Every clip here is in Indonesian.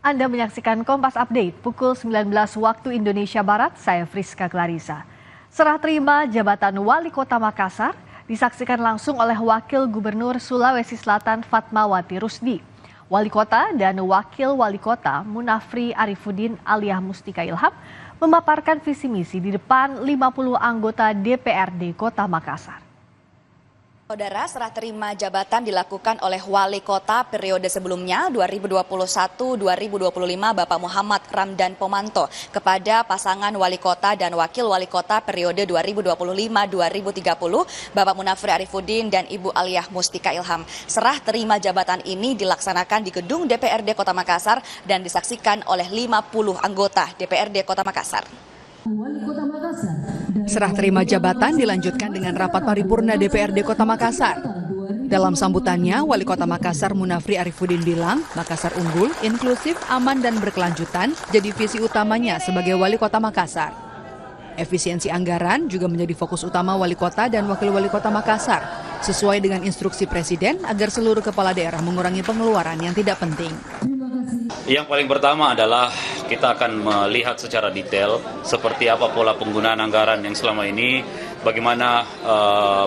Anda menyaksikan Kompas Update pukul 19 waktu Indonesia Barat, saya Friska Clarissa. Serah terima jabatan Wali Kota Makassar disaksikan langsung oleh Wakil Gubernur Sulawesi Selatan Fatmawati Rusdi. Wali Kota dan Wakil Wali Kota Munafri Arifuddin alias Mustika Ilham memaparkan visi misi di depan 50 anggota DPRD Kota Makassar. Saudara, serah terima jabatan dilakukan oleh Wali Kota periode sebelumnya 2021-2025 Bapak Muhammad Ramdan Pomanto kepada pasangan Wali Kota dan Wakil Wali Kota periode 2025-2030 Bapak Munafri Arifuddin dan Ibu Aliah Mustika Ilham. Serah terima jabatan ini dilaksanakan di gedung DPRD Kota Makassar dan disaksikan oleh 50 anggota DPRD Kota Makassar. Serah terima jabatan dilanjutkan dengan rapat paripurna DPRD Kota Makassar. Dalam sambutannya, Wali Kota Makassar Munafri Arifuddin bilang, Makassar unggul, inklusif, aman, dan berkelanjutan jadi visi utamanya sebagai Wali Kota Makassar. Efisiensi anggaran juga menjadi fokus utama Wali Kota dan Wakil Wali Kota Makassar, sesuai dengan instruksi Presiden agar seluruh kepala daerah mengurangi pengeluaran yang tidak penting. Yang paling pertama adalah kita akan melihat secara detail seperti apa pola penggunaan anggaran yang selama ini, bagaimana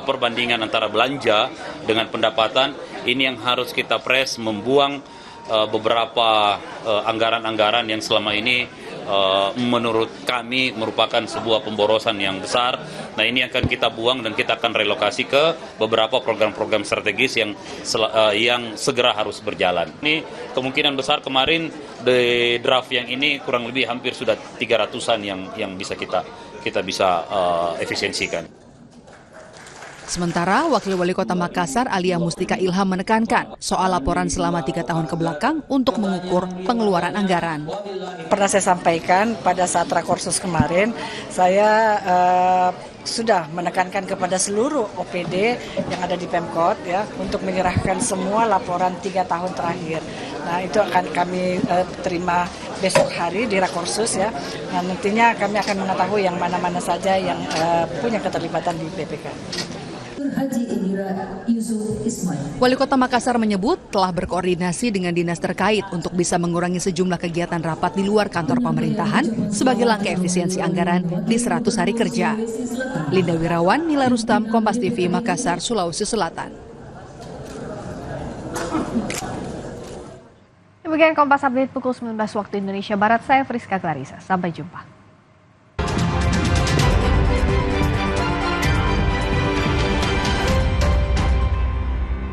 perbandingan antara belanja dengan pendapatan. Ini yang harus kita membuang beberapa anggaran-anggaran yang selama ini menurut kami merupakan sebuah pemborosan yang besar. Nah, ini akan kita buang dan kita akan relokasi ke beberapa program-program strategis yang segera harus berjalan. Ini kemungkinan besar kemarin di draft yang ini kurang lebih hampir sudah 300-an yang bisa kita bisa efisiensikan. Sementara Wakil Wali Kota Makassar alias Mustika Ilham menekankan soal laporan selama 3 tahun kebelakang untuk mengukur pengeluaran anggaran. Pernah saya sampaikan pada saat rakorsus kemarin, saya sudah menekankan kepada seluruh OPD yang ada di Pemkot ya untuk menyerahkan semua laporan 3 tahun terakhir. Nah, itu akan kami terima besok hari di rakorsus ya. Nah, nantinya kami akan mengetahui yang mana-mana saja yang punya keterlibatan di BPK. Wali Kota Makassar menyebut telah berkoordinasi dengan dinas terkait untuk bisa mengurangi sejumlah kegiatan rapat di luar kantor pemerintahan sebagai langkah efisiensi anggaran di 100 hari kerja. Linda Wirawan, Nila Rustam, Kompas TV, Makassar, Sulawesi Selatan. Demikian Kompas Update pukul 19 waktu Indonesia Barat, saya Friska Clarissa. Sampai jumpa.